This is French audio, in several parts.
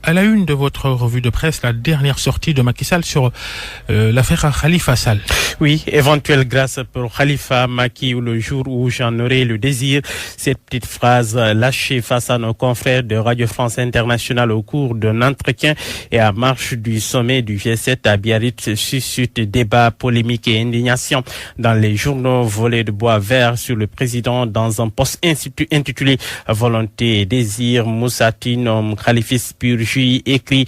À la une de votre revue de presse, la dernière sortie de Macky Sall sur l'affaire Khalifa Sall. Oui, éventuelle grâce pour Khalifa Macky ou le jour où j'en aurai le désir. Cette petite phrase lâchée face à nos confrères de Radio France Internationale au cours d'un entretien et à marche du sommet du G7 à Biarritz suscite débat, polémique et indignation dans les journaux volés de bois vert sur le président dans un post intitulé Volonté et désir. Moussatine, Khalifis Purgi écrit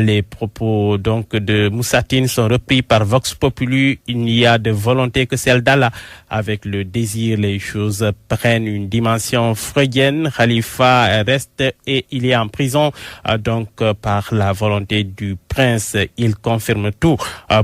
les propos donc de Moussatine sont repris par Vox Populi. Il n'y a de volonté que celle d'Allah. Avec le désir, les choses prennent une dimension freudienne. Khalifa reste et il est en prison donc par la volonté du prince. Il confirme tout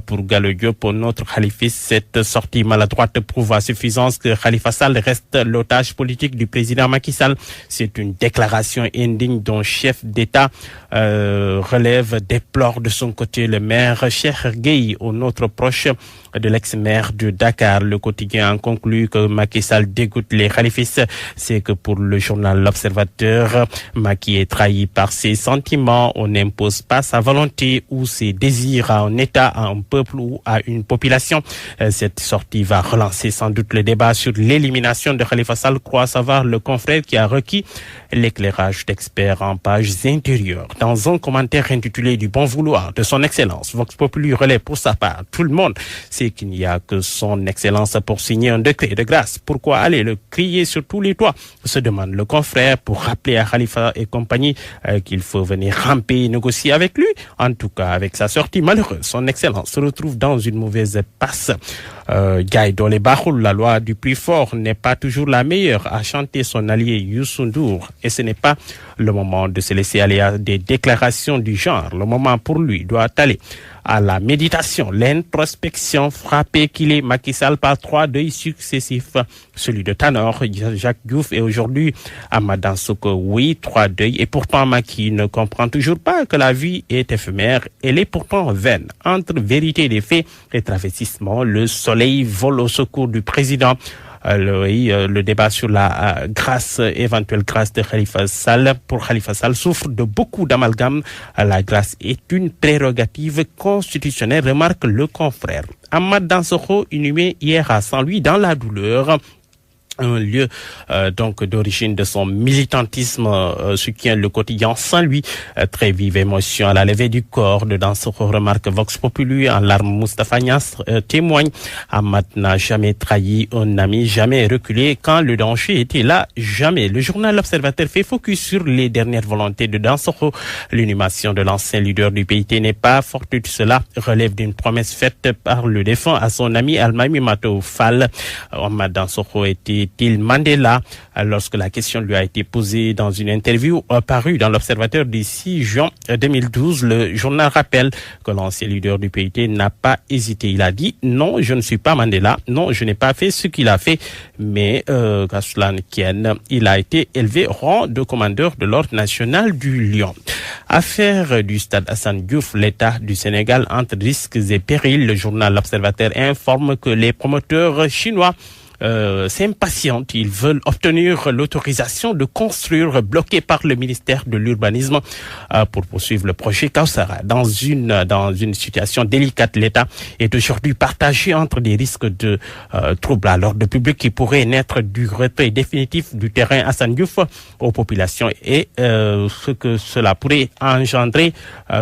pour Gallo Diop. Pour notre Khalifis, cette sortie maladroite prouve à suffisance que Khalifa Sall reste l'otage politique du président Macky Sall. C'est une déclaration indigne dont chef d'État relève, déplore de son côté le maire Cheikh Gueye, un autre proche de l'ex-maire de Dakar. Le quotidien en conclut que Macky Sall dégoûte les Khalifis. C'est que pour le journal L'Observateur, Macky est trahi par ses sentiments. On n'impose pas sa volonté ou ses désirs à un État, à un peuple ou à une population. Cette sortie va relancer sans doute le débat sur l'élimination de Khalifa Sall, croit savoir le confrère qui a requis l'éclairage d'experts en pages intérieures. Dans un commentaire intitulé du bon vouloir de son excellence, Vox Populi relève pour sa part, tout le monde sait qu'il n'y a que son excellence pour signer un décret de grâce. Pourquoi aller le crier sur tous les toits, se demande le confrère, pour rappeler à Khalifa et compagnie qu'il faut venir ramper et négocier avec lui. En tout cas, avec sa sortie malheureuse, son excellence se retrouve dans une mauvaise passe. Gaï Dole Bahoul, la loi du plus fort n'est pas toujours la meilleure, a chanté son allié Youssou N'Dour. Et ce n'est pas le moment de se laisser aller à des déclarations du genre. Le moment pour lui doit aller à la méditation, l'introspection. Frappé qu'il est, Macky Sall par 3 deuils successifs, celui de Tanor, Jacques Diouf et aujourd'hui Amadan Soko. Oui, 3 deuils, et pourtant Macky ne comprend toujours pas que la vie est éphémère. Elle est pourtant vaine. Entre vérité des faits et travestissement, le soleil vole au secours du président. Le débat sur la éventuelle grâce de Khalifa Sall pour Khalifa Sall souffre de beaucoup d'amalgames. La grâce est une prérogative constitutionnelle, remarque le confrère. Ahmad Dansokho, inhumé hier à Saint-Louis dans la douleur. Un lieu donc d'origine de son militantisme, soutient le quotidien Saint-Louis. Très vive émotion à la levée du corps de Dansokho, remarque Vox Populi. En larmes, Moustapha Niasse témoigne. Ahmad n'a jamais trahi un ami, jamais reculé quand le danger était là, jamais. Le journal L'Observateur fait focus sur les dernières volontés de Dansokho. L'inhumation de l'ancien leader du PIT n'est pas fortuite. Cela relève d'une promesse faite par le défunt à son ami Almami Mato Fall. Ahmad Dansokho était Mandela, lorsque la question lui a été posée dans une interview parue dans l'Observateur du 6 juin 2012, le journal rappelle que l'ancien leader du PIT n'a pas hésité. Il a dit: non, je ne suis pas Mandela, non, je n'ai pas fait ce qu'il a fait, mais qu'à cela ne tienne, il a été élevé au rang de commandeur de l'Ordre national du Lion. Affaire du stade Assane Diouf, l'État du Sénégal entre risques et périls. Le journal L'Observateur informe que les promoteurs chinois s'impatientent. Ils veulent obtenir l'autorisation de construire, bloquée par le ministère de l'Urbanisme, pour poursuivre le projet Kawsara. Dans une situation délicate, l'État est aujourd'hui partagé entre des risques de troubles à l'ordre public qui pourraient naître du retrait définitif du terrain Assane Diouf aux populations et ce que cela pourrait engendrer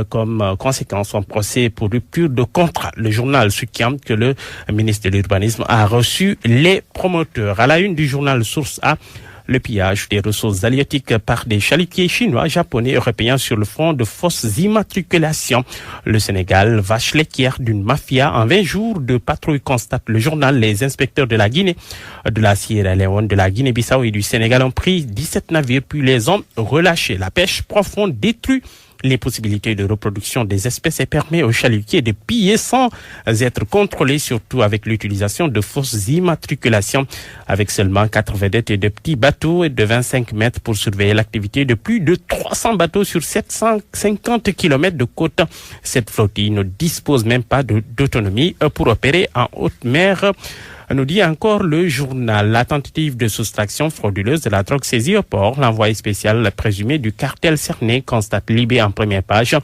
comme conséquence en procès pour rupture de contrat. Le journal soutient que le ministre de l'Urbanisme a reçu les promoteurs. À la une du journal Source A, le pillage des ressources halieutiques par des chalutiers chinois, japonais, européens sur le fond de fausses immatriculations. Le Sénégal, vache laitière d'une mafia. En 20 jours de patrouille, constate le journal. Les inspecteurs de la Guinée, de la Sierra Leone, de la Guinée-Bissau et du Sénégal ont pris 17 navires puis les ont relâchés. La pêche profonde détruit les possibilités de reproduction des espèces et permet aux chalutiers de piller sans être contrôlés, surtout avec l'utilisation de fausses immatriculations, avec seulement 4 vedettes et de petits bateaux de 25 mètres pour surveiller l'activité de plus de 300 bateaux sur 750 km de côte. Cette flottille ne dispose même pas d'autonomie pour opérer en haute mer. nous dit encore le journal. La tentative de soustraction frauduleuse de la drogue saisie au port. L'envoyé spécial présumé du cartel cerné constate Libé en première page.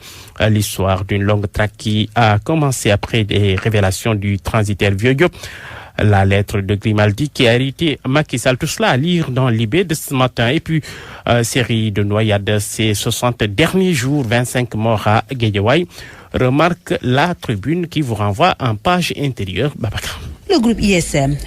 L'histoire d'une longue traque qui a commencé après des révélations du transitaire Vieux Diop. La lettre de Grimaldi qui a hérité Macky Sall. Tout cela à lire dans Libé de ce matin. Et puis, série de noyades ces 60 derniers jours, 25 morts à Guédiawaye. Remarque la tribune qui vous renvoie en page intérieure. Babacar. Le groupe ISM